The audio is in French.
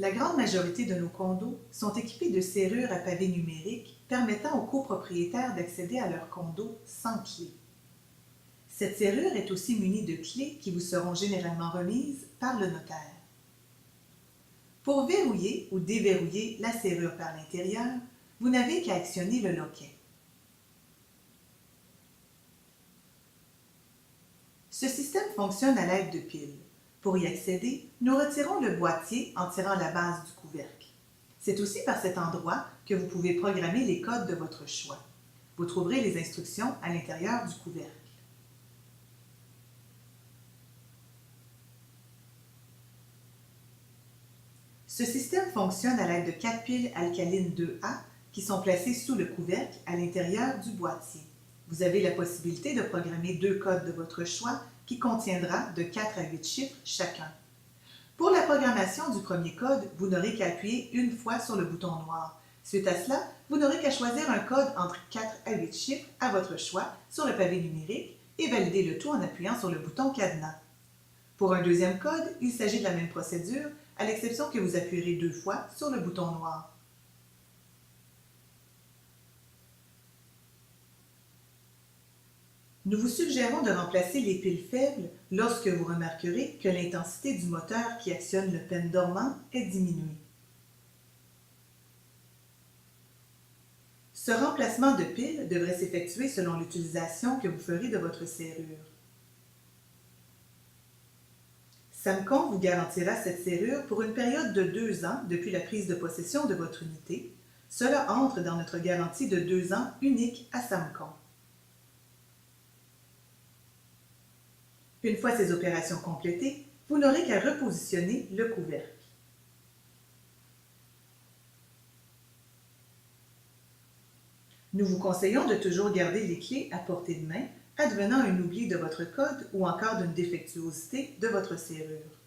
La grande majorité de nos condos sont équipés de serrures à pavé numérique permettant aux copropriétaires d'accéder à leur condo sans clé. Cette serrure est aussi munie de clés qui vous seront généralement remises par le notaire. Pour verrouiller ou déverrouiller la serrure par l'intérieur, vous n'avez qu'à actionner le loquet. Ce système fonctionne à l'aide de piles. Pour y accéder, nous retirons le boîtier en tirant la base du couvercle. C'est aussi par cet endroit que vous pouvez programmer les codes de votre choix. Vous trouverez les instructions à l'intérieur du couvercle. Ce système fonctionne à l'aide de 4 piles alcalines 2A qui sont placées sous le couvercle à l'intérieur du boîtier. Vous avez la possibilité de programmer 2 codes de votre choix qui contiendra de 4 à 8 chiffres chacun. Pour la programmation du premier code, vous n'aurez qu'à appuyer une fois sur le bouton noir. Suite à cela, vous n'aurez qu'à choisir un code entre 4 à 8 chiffres à votre choix sur le pavé numérique et valider le tout en appuyant sur le bouton cadenas. Pour un deuxième code, il s'agit de la même procédure, à l'exception que vous appuierez 2 fois sur le bouton noir. Nous vous suggérons de remplacer les piles faibles lorsque vous remarquerez que l'intensité du moteur qui actionne le pen dormant est diminuée. Ce remplacement de piles devrait s'effectuer selon l'utilisation que vous ferez de votre serrure. Samcon vous garantira cette serrure pour une période de 2 ans depuis la prise de possession de votre unité. Cela entre dans notre garantie de 2 ans unique à Samcon. Une fois ces opérations complétées, vous n'aurez qu'à repositionner le couvercle. Nous vous conseillons de toujours garder les clés à portée de main, advenant un oubli de votre code ou encore d'une défectuosité de votre serrure.